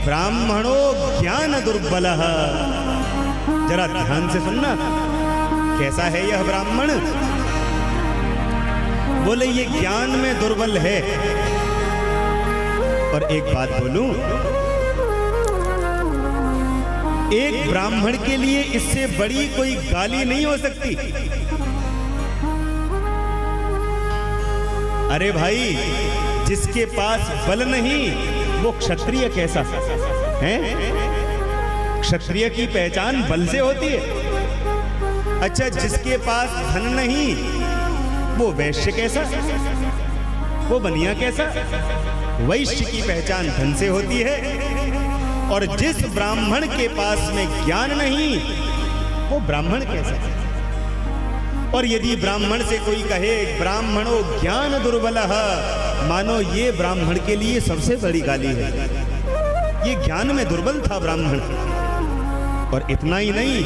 ब्राह्मणो ज्ञान दुर्बलः। जरा ध्यान से सुनना, कैसा है यह ब्राह्मण? बोले ये ज्ञान में दुर्बल है। और एक बात बोलूं, एक ब्राह्मण के लिए इससे बड़ी कोई गाली नहीं हो सकती। अरे भाई, जिसके पास बल नहीं वो क्षत्रिय कैसा है? क्षत्रिय की पहचान बल से होती है। अच्छा, जिसके पास धन नहीं वो वैश्य कैसा, वो बनिया कैसा? वैश्य की पहचान धन से होती है। और जिस ब्राह्मण के पास में ज्ञान नहीं वो ब्राह्मण कैसा? और यदि ब्राह्मण से कोई कहे ब्राह्मणो ज्ञान दुर्बलः, मानो ये ब्राह्मण के लिए सबसे बड़ी गाली है। ये ज्ञान में दुर्बल था ब्राह्मण। और इतना ही नहीं,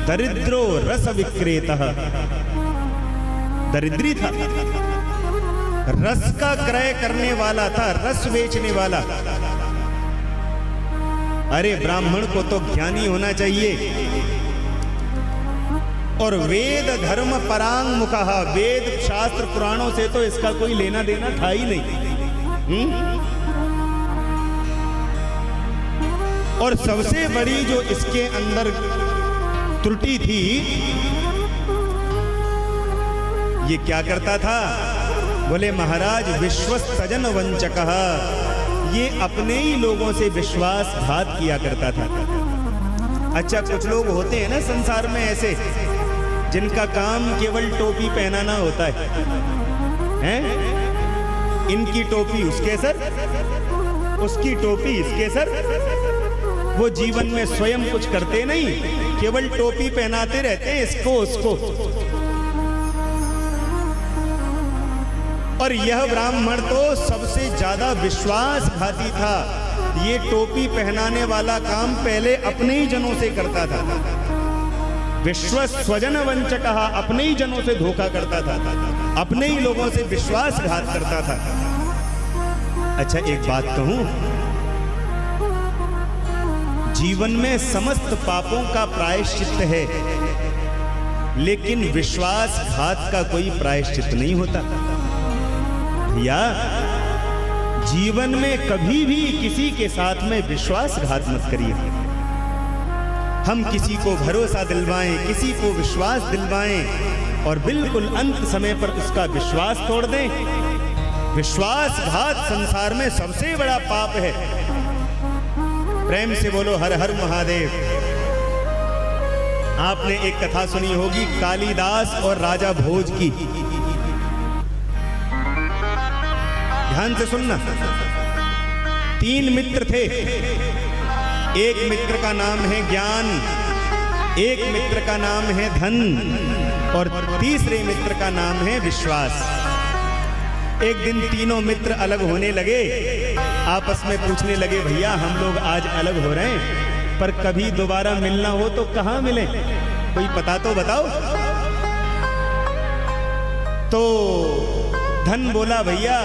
दरिद्रो रस विक्रेता, दरिद्री था, रस का क्रय करने वाला था, रस बेचने वाला। अरे ब्राह्मण को तो ज्ञानी होना चाहिए। और वेद धर्म परांग मुखः, वेद शास्त्र पुराणों से तो इसका कोई लेना देना था ही नहीं। और सबसे बड़ी जो इसके अंदर त्रुटि थी, ये क्या करता था? बोले महाराज विश्वस्तजन वंचकः, ये अपने ही लोगों से विश्वासघात किया करता था। अच्छा, कुछ लोग होते हैं ना संसार में ऐसे, जिनका काम केवल टोपी पहनाना होता है, हैं? इनकी टोपी उसके सर, उसकी टोपी इसके सर। वो जीवन में स्वयं कुछ करते नहीं, केवल टोपी पहनाते रहते हैं इसको उसको। और यह ब्राह्मण तो सबसे ज्यादा विश्वासघाती था। ये टोपी पहनाने वाला काम पहले अपने ही जनों से करता था। विश्व स्वजन वंचकः, अपने ही जनों से धोखा करता था, अपने ही लोगों से विश्वासघात करता था। अच्छा, एक बात कहूं, जीवन में समस्त पापों का प्रायश्चित है, लेकिन विश्वासघात का कोई प्रायश्चित नहीं होता। या जीवन में कभी भी किसी के साथ में विश्वासघात मत करिए। हम किसी को भरोसा दिलवाएं, किसी को विश्वास दिलवाएं और बिल्कुल अंत समय पर उसका विश्वास तोड़ दें। विश्वासघात संसार में सबसे बड़ा पाप है। प्रेम से बोलो हर हर महादेव। आपने एक कथा सुनी होगी कालिदास और राजा भोज की। ध्यान से सुनना। 3 मित्र थे। एक मित्र का नाम है ज्ञान, एक मित्र का नाम है धन और तीसरे मित्र का नाम है विश्वास। एक दिन तीनों मित्र अलग होने लगे, आपस में पूछने लगे भैया हम लोग आज अलग हो रहे हैं, पर कभी दोबारा मिलना हो तो कहाँ मिले, कोई पता तो बताओ। तो धन बोला भैया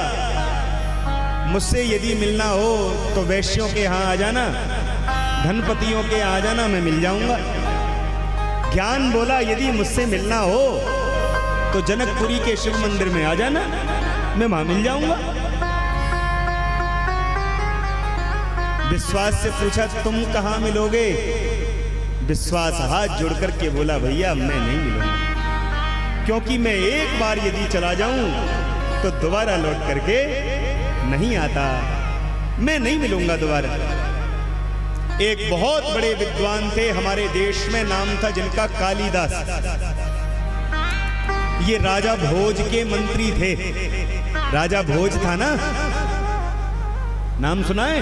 मुझसे यदि मिलना हो तो वैश्यों के यहाँ आ जाना, धनपतियों के यहाँ आ जाना, मैं मिल जाऊंगा। ज्ञान बोला यदि मुझसे मिलना हो तो जनकपुरी के शिव मंदिर में आ जाना, मैं वहां मिल जाऊंगा। विश्वास से पूछा तुम कहां मिलोगे? विश्वास हाथ जोड़ करके बोला भैया मैं नहीं मिलूंगा, क्योंकि मैं एक बार यदि चला जाऊं तो दोबारा लौट करके नहीं आता, मैं नहीं मिलूंगा दोबारा। एक बहुत बड़े विद्वान थे हमारे देश में, नाम था जिनका कालिदास। ये राजा भोज के मंत्री थे। राजा भोज था ना, नाम सुना है?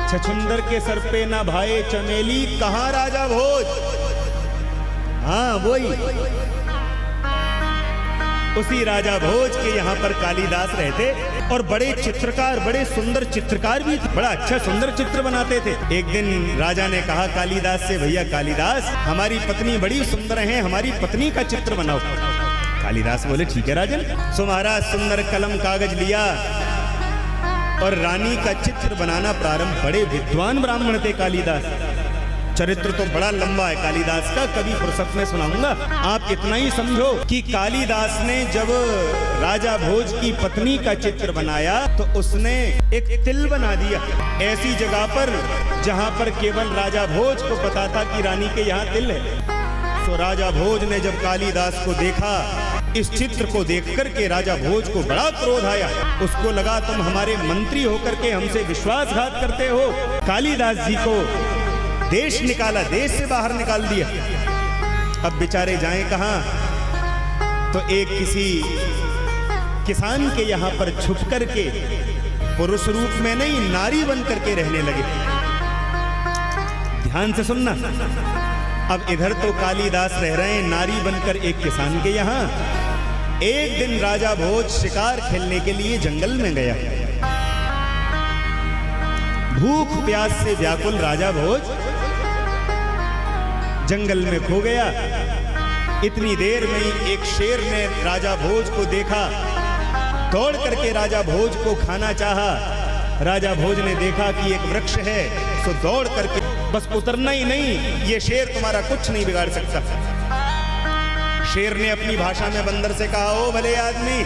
छछुंदर के सर पे ना भाए चमेली, कहां राजा भोज? हाँ वही, उसी राजा भोज के यहाँ पर कालिदास रहते और बड़े चित्रकार, बड़े सुंदर चित्रकार भी थे, बड़ा अच्छा सुंदर चित्र बनाते थे। एक दिन राजा ने कहा कालिदास से भैया कालिदास हमारी पत्नी बड़ी सुंदर है, हमारी पत्नी का चित्र बनाओ। कालिदास बोले ठीक है राजन। सो महाराज सुंदर कलम कागज लिया और रानी का चित्र बनाना प्रारंभ। बड़े विद्वान ब्राह्मण थे कालिदास। चरित्र तो बड़ा लंबा है कालिदास का, कभी फुर्सत में सुनाऊंगा। आप इतना ही समझो कि कालिदास ने जब राजा भोज की पत्नी का चित्र बनाया तो उसने एक तिल बना दिया ऐसी जगह पर जहां पर केवल राजा भोज को पता था कि रानी के यहाँ तिल है। तो राजा भोज ने जब कालिदास को देखा, इस चित्र को देख करके राजा भोज को बड़ा क्रोध आया। उसको लगा तुम हमारे मंत्री होकर के हमसे विश्वासघात करते हो। कालिदास जी को देश निकाला, देश से बाहर निकाल दिया। अब बेचारे जाएं कहां? तो एक किसी किसान के यहां पर छुप करके पुरुष रूप में नहीं, नारी बन करके रहने लगे। ध्यान से सुनना। अब इधर तो कालिदास रह रहे हैं नारी बनकर एक किसान के यहां। एक दिन राजा भोज शिकार खेलने के लिए जंगल में गया। भूख प्यास से व्याकुल राजा भोज जंगल में खो गया। इतनी देर में ही एक शेर ने राजा भोज को देखा, दौड़ करके राजा भोज को खाना चाहा। राजा भोज ने देखा कि एक वृक्ष है, तो दौड़ करके, बस उतरना ही नहीं, ये शेर तुम्हारा कुछ नहीं बिगाड़ सकता। शेर ने अपनी भाषा में बंदर से कहा, ओ भले आदमी,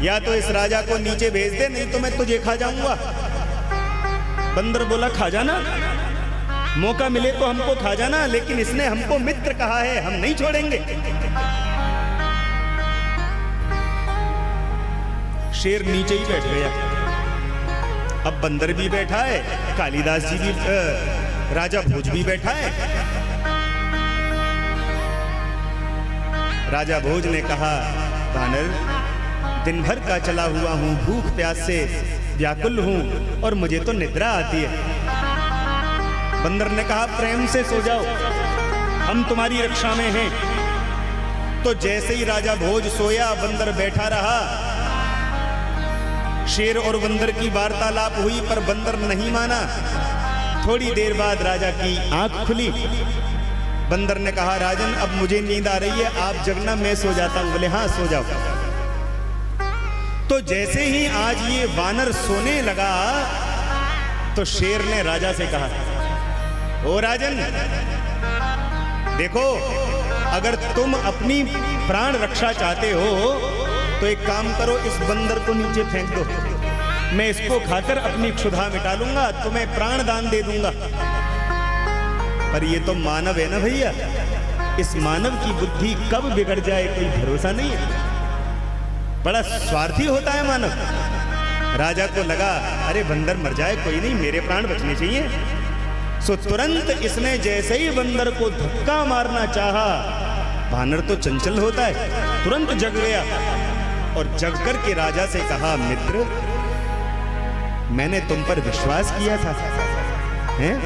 या तो इस राजा को नीचे भेज दे, नहीं तो मैं तुझे खा जाऊंगा। बंदर बोला, खा जाना, मौका मिले तो हमको खा जाना, लेकिन इसने हमको मित्र कहा है, हम नहीं छोड़ेंगे। शेर नीचे ही बैठ गया। अब बंदर भी बैठा है, कालिदास जी भी, राजा भोज भी बैठा है। राजा भोज ने कहा, वानर, दिन भर का चला हुआ हूं, भूख प्यास से व्याकुल हूं और मुझे तो निद्रा आती है। बंदर ने कहा, प्रेम से सो जाओ, हम तुम्हारी रक्षा में हैं। तो जैसे ही राजा भोज सोया, बंदर बैठा रहा। शेर और बंदर की वार्तालाप हुई, पर बंदर नहीं माना। थोड़ी देर बाद राजा की आंख खुली। बंदर ने कहा, राजन, अब मुझे नींद आ रही है, आप जगना, मैं सो जाता हूं। बोले, हाँ सो जाओ। तो जैसे ही आज ये वानर सोने लगा, तो शेर ने राजा से कहा, ओ राजन, देखो, अगर तुम अपनी प्राण रक्षा चाहते हो तो एक काम करो, इस बंदर को नीचे फेंक दो, मैं इसको खाकर अपनी क्षुधा मिटा लूंगा, तुम्हें प्राण दान दे दूंगा। पर ये तो मानव है ना भैया, इस मानव की बुद्धि कब बिगड़ जाए कोई भरोसा नहीं है। बड़ा स्वार्थी होता है मानव। राजा को लगा, अरे बंदर मर जाए कोई नहीं, मेरे प्राण बचने चाहिए। सो तुरंत इसने जैसे ही बंदर को धक्का मारना चाहा, वानर तो चंचल होता है, तुरंत जग गया और जग कर के राजा से कहा, मित्र, मैंने तुम पर विश्वास किया था, हैं?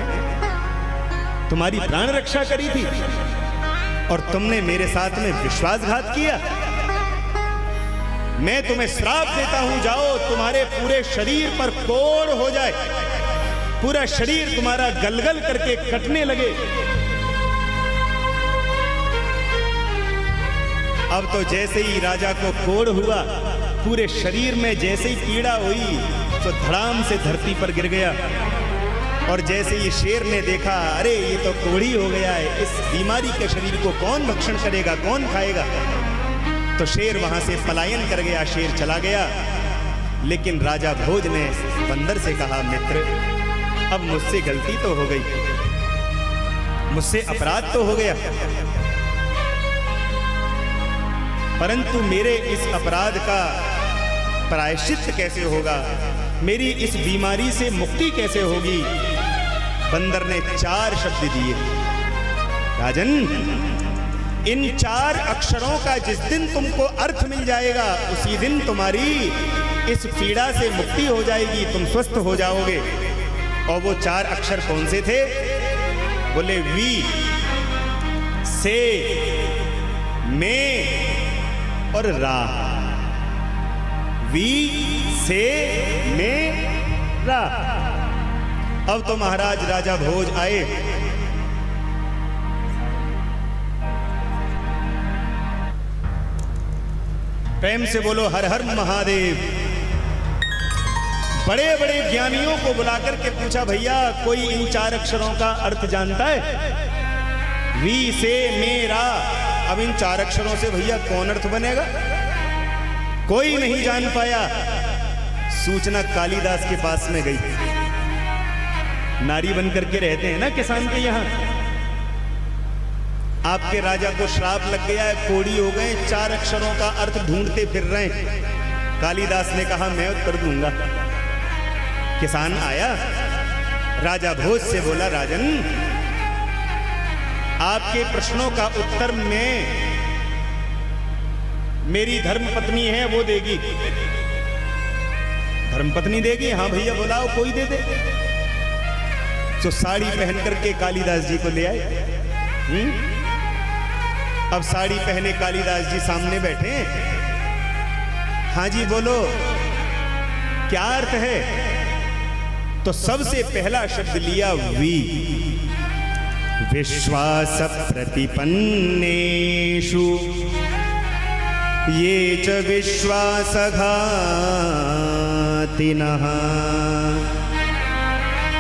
तुम्हारी प्राण रक्षा करी थी और तुमने मेरे साथ में विश्वासघात किया। मैं तुम्हें श्राप देता हूं, जाओ, तुम्हारे पूरे शरीर पर कोढ़ हो जाए, पूरा शरीर तुम्हारा गलगल करके कटने लगे। अब तो जैसे ही राजा को कोढ़ हुआ, पूरे शरीर में जैसे ही पीड़ा हुई, तो धड़ाम से धरती पर गिर गया। और जैसे ये शेर ने देखा, अरे ये तो कोढ़ी हो गया है, इस बीमारी के शरीर को कौन भक्षण करेगा, कौन खाएगा? तो शेर वहां से पलायन कर गया, शेर चला गया। लेकिन राजा भोज ने बंदर से कहा, मित्र, अब मुझसे गलती तो हो गई, मुझसे अपराध तो हो गया, परंतु मेरे इस अपराध का प्रायश्चित कैसे होगा, मेरी इस बीमारी से मुक्ति कैसे होगी? बंदर ने 4 शब्द दिए। राजन, इन 4 अक्षरों का जिस दिन तुमको अर्थ मिल जाएगा, उसी दिन तुम्हारी इस पीड़ा से मुक्ति हो जाएगी, तुम स्वस्थ हो जाओगे। और वो 4 अक्षर कौन से थे? बोले, वी, से, में और रा। वी, से, में, रा। अब तो महाराज राजा भोज आए। प्रेम से बोलो, हर हर महादेव। बड़े बड़े ज्ञानियों को बुलाकर के पूछा, भैया कोई इन 4 अक्षरों का अर्थ जानता है? वी से मेरा। अब इन 4 अक्षरों से भैया कौन अर्थ बनेगा? कोई नहीं जान पाया। सूचना कालिदास के पास में गई। नारी बन करके रहते हैं ना किसान के यहां। आपके राजा को श्राप लग गया है, कोड़ी हो गए, 4 अक्षरों का अर्थ ढूंढते फिर रहे हैं। कालिदास ने कहा मैं उत्तर दूंगा। किसान आया, राजा भोज से बोला, राजन आपके प्रश्नों का उत्तर मेरी धर्मपत्नी है वो देगी। धर्मपत्नी देगी? हाँ भैया बुलाओ, कोई दे दे। तो साड़ी पहन करके कालिदास जी को ले आए। अब साड़ी पहने कालिदास जी सामने बैठे। हाँ जी बोलो, क्या अर्थ है? तो सबसे पहला शब्द लिया वी। विश्वास प्रतिपन्नेषु ये च विश्वासघातिनः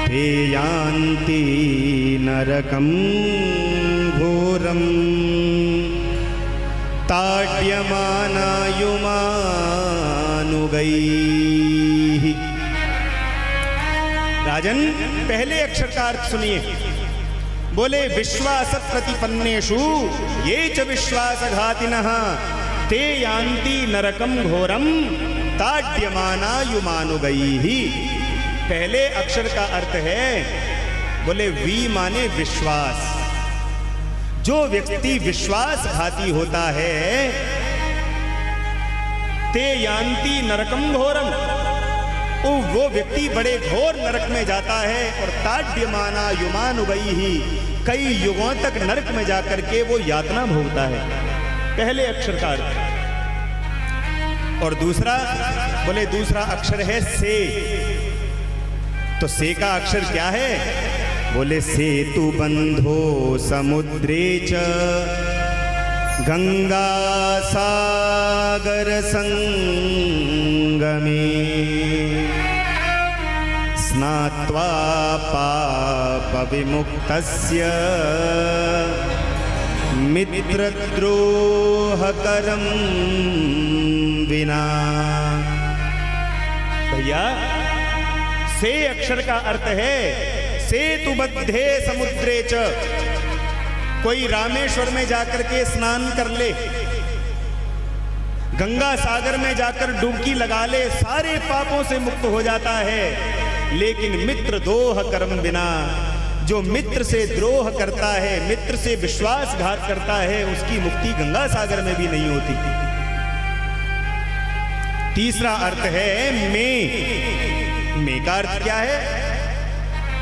ते यान्ति नरकं घोरं ताड्यमानायुमानुगैः। राजन पहले अक्षर का अर्थ सुनिए। बोले विश्वास प्रतिपन्नेषु ये च विश्वासघातिनः ते यान्ति नरकं घोरम ताड्यमानायुमानुगैः। पहले अक्षर का अर्थ है, बोले वी माने विश्वास। जो व्यक्ति विश्वासघाती होता है, ते यान्ति नरकं घोरम, वो व्यक्ति बड़े घोर नरक में जाता है। और ताड्यमानायुमानुगैः, कई युगों तक नरक में जाकर के वो यातना भोगता है। पहले अक्षर का अर्थ। और दूसरा, बोले दूसरा अक्षर है से। तो से का अक्षर क्या है? बोले सेतु बंधो समुद्रे च गंगा सागर संगमे स्नात्वा पाप विमुक्तस्य मित्रद्रोहकरं विना। भैया से अक्षर का अर्थ है सेतुबद्धे समुद्रे च। कोई रामेश्वर में जाकर के स्नान कर ले, गंगा सागर में जाकर डुबकी लगा ले, सारे पापों से मुक्त हो जाता है। लेकिन मित्र द्रोह कर्म बिना, जो मित्र से द्रोह करता है, मित्र से विश्वासघात करता है, उसकी मुक्ति गंगा सागर में भी नहीं होती। तीसरा अर्थ है में। का अर्थ क्या है?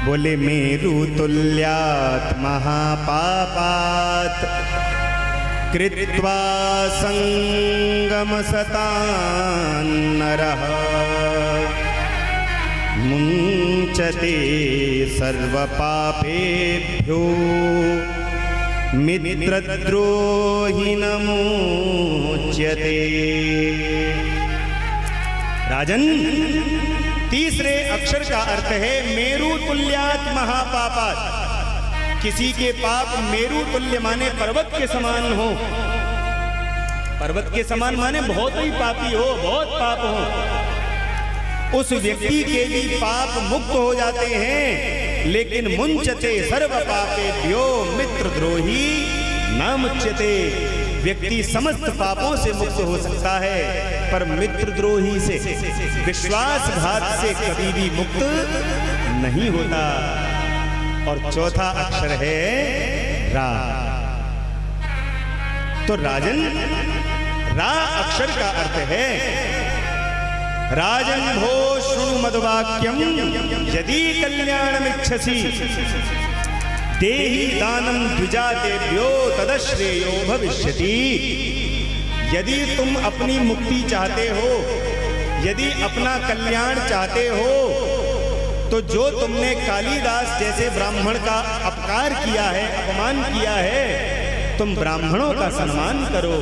बोले मेरु तुल्यात महापापात कृत्वा संगम सतान् नरः मुञ्चते सर्वपापेभ्यो मित्रद्रोहि न मुच्यते। राजन तीसरे अक्षर का अर्थ है मेरु तुल्यात महापापात। किसी के पाप मेरु तुल्य माने पर्वत के समान हो। पर्वत के समान माने बहुत ही पापी हो, बहुत पाप हो। उस व्यक्ति के भी पाप मुक्त हो जाते हैं। लेकिन मुंचते सर्व पापेभ्यो मित्रद्रोही न मुच्यते। व्यक्ति समस्त पापों से मुक्त हो सकता है, पर मित्रद्रोही से, विश्वासघात से कभी भी मुक्त नहीं होता। और चौथा अक्षर है रा। तो राजन रा अक्षर का अर्थ है राजन भो शृणु मद्वाक्यम यदि कल्याणमिच्छसि देहि दानं द्विजातेभ्यो तदश्रेयो भविष्यति। यदि तुम अपनी मुक्ति चाहते हो, यदि अपना कल्याण चाहते हो, तो जो तुमने कालिदास जैसे ब्राह्मण का अपकार किया है, अपमान किया है, तुम ब्राह्मणों का सम्मान करो,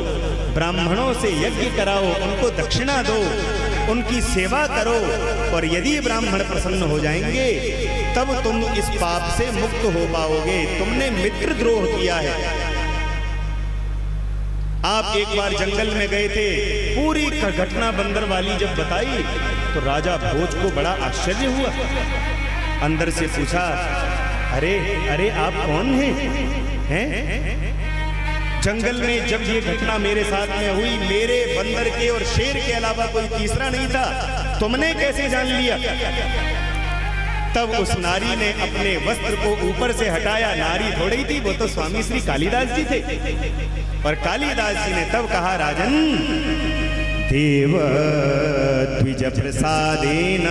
ब्राह्मणों से यज्ञ कराओ, उनको दक्षिणा दो। उनकी सेवा करो, और यदि ब्राह्मण प्रसन्न हो जाएंगे तब तुम इस पाप से मुक्त हो पाओगे। तुमने मित्रद्रोह किया है। आप एक बार जंगल में गए थे, पूरी घटना बंदर वाली जब बताई तो राजा भोज को बड़ा आश्चर्य हुआ। अंदर से पूछा, अरे अरे आप कौन हैं? जंगल में जब ये घटना मेरे साथ में हुई, मेरे बंदर के और शेर के अलावा कोई तीसरा नहीं था, तुमने कैसे जान लिया? तब उस नारी ने अपने वस्त्र को ऊपर से हटाया। नारी थोड़ी थी, वो तो स्वामी श्री कालिदास जी थे। और कालिदास जी ने तब कहा, राजन, देव द्विज प्रसादेन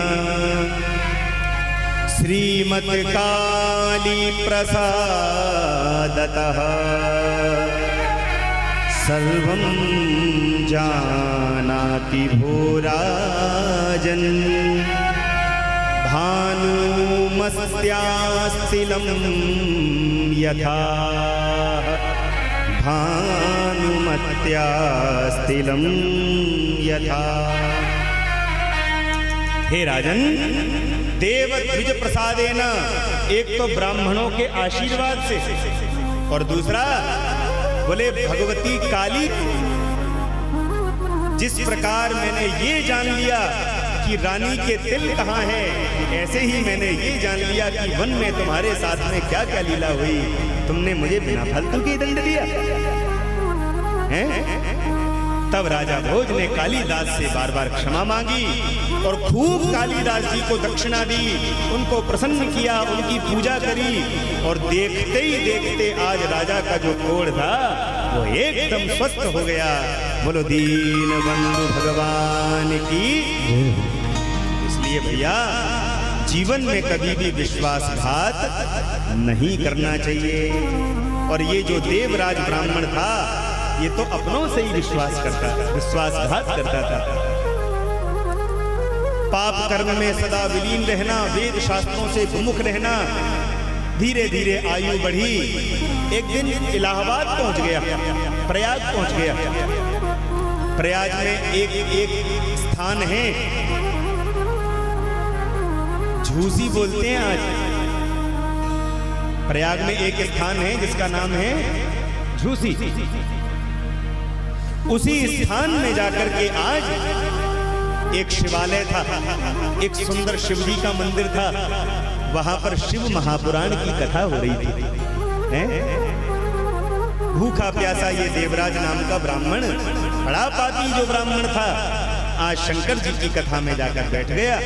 श्रीमत् काली प्रसादतः सर्वं जानाति भूराजन भानुमस्त्यास्तिलं यथा भानुमत्यास्तिलं यथा। हे राजन, देव द्विज प्रसादेन, एक तो ब्राह्मणों के आशीर्वाद से, और दूसरा बोले भगवती काली, जिस प्रकार मैंने ये जान लिया कि रानी के तिल कहाँ हैं, ऐसे ही मैंने ये जान लिया कि वन में तुम्हारे साथ में क्या क्या लीला हुई। तुमने मुझे बिना फालतू के दंड दिया हैं? तब राजा भोज ने कालिदास से बार बार क्षमा मांगी और खूब कालिदास जी को दक्षिणा दी, उनको प्रसन्न किया, उनकी पूजा करी। और देखते ही देखते आज राजा का जो कोढ़ था वो एकदम स्वस्थ हो गया। बोलो दीन बंधु भगवान की। इसलिए भैया, जीवन में कभी भी विश्वासघात नहीं करना चाहिए। और ये जो देवराज ब्राह्मण था, ये तो अपनों से ही विश्वासघात करता था। पाप कर्म में सदा विलीन रहना, वेद शास्त्रों से विमुख रहना। धीरे धीरे आयु बढ़ी, एक दिन इलाहाबाद पहुंच गया, प्रयाग पहुंच गया। प्रयाग में एक स्थान है, झूसी बोलते हैं आज। प्रयाग में एक स्थान है जिसका नाम है झूसी। उसी स्थान में जाकर के आज एक शिवालय था, एक सुंदर शिव जी का मंदिर था। वहां पर शिव महापुराण की कथा हो रही थी। भूखा प्यासा ये देवराज नाम का ब्राह्मण, बड़ा पापी जो ब्राह्मण था, आज शंकर जी की कथा में जाकर बैठ गया।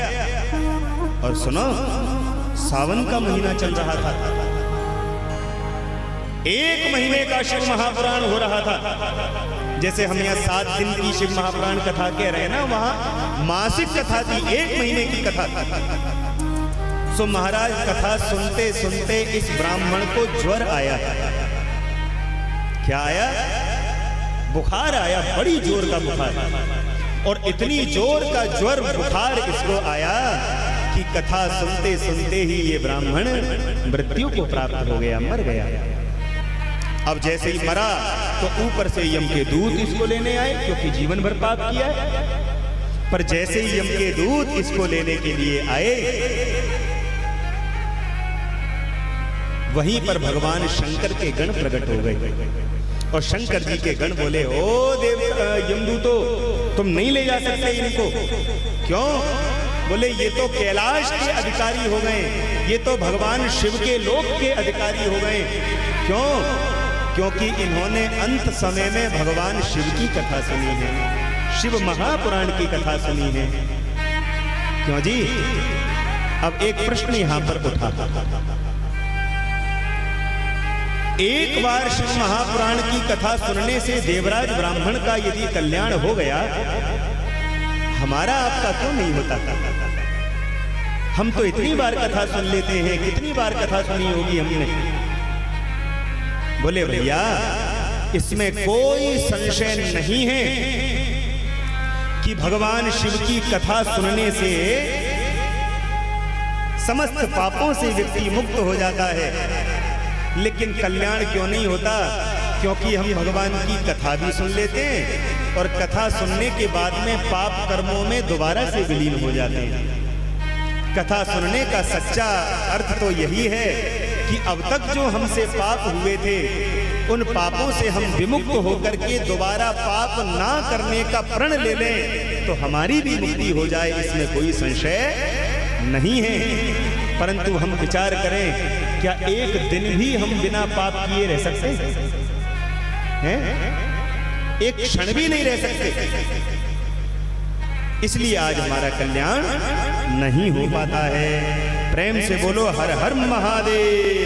और सुनो, सावन का महीना चल रहा था, 1 महीने का शिव महापुराण हो रहा था। जैसे हम यहाँ 7 दिन की शिव महापुराण कथा कह रहे हैं ना, वहां मासिक कथा थी, 1 महीने की कथा। सो महाराज कथा सुनते सुनते इस ब्राह्मण को ज्वर आया। क्या आया? बुखार आया, बड़ी जोर का बुखार। और इतनी जोर का ज्वर बुखार इसको आया कि कथा सुनते सुनते ही ये ब्राह्मण मृत्यु को प्राप्त हो गया, मर गया। अब जैसे ही मरा तो ऊपर से यम के दूत इसको लेने आए, क्योंकि जीवन भर पाप किया है। पर जैसे ही यम के दूत इसको लेने के लिए आए, वहीं पर भगवान शंकर के गण प्रकट हो गए। और शंकर जी के गण बोले, ओ देव यमदूतो, तुम नहीं ले जा सकते इनको। क्यों? बोले ये तो कैलाश के अधिकारी हो गए, ये तो भगवान शिव के लोक के अधिकारी हो गए। क्यों? क्योंकि इन्होंने अंत समय में भगवान शिव की कथा सुनी है, शिव महापुराण की कथा सुनी है। क्यों जी? अब एक प्रश्न यहां पर उठा, एक बार शिव महापुराण की कथा सुनने से देवराज ब्राह्मण का यदि कल्याण हो गया, हमारा आपका क्यों नहीं होता? हम तो इतनी बार कथा सुन लेते हैं, कितनी बार कथा सुनी होगी हमने। बोले भैया, इसमें कोई संशय नहीं है कि भगवान शिव की कथा सुनने से समस्त पापों से व्यक्ति मुक्त हो जाता है। लेकिन कल्याण क्यों नहीं होता? क्योंकि हम भगवान की कथा भी सुन लेते हैं और कथा सुनने के बाद में पाप कर्मों में दोबारा से विलीन हो जाते हैं। कथा सुनने का सच्चा अर्थ तो यही है कि अब तक जो हमसे पाप हुए थे उन पापों से हम विमुक्त होकर के दोबारा पाप ना करने का प्रण ले लें तो हमारी भी मुक्ति हो जाए, इसमें कोई संशय नहीं है। परंतु हम विचार करें, क्या एक दिन भी हम बिना पाप किए रह सकते हैं? एक क्षण भी नहीं रह सकते। इसलिए आज हमारा कल्याण नहीं हो पाता है। प्रेम से बोलो हर हर महादेव।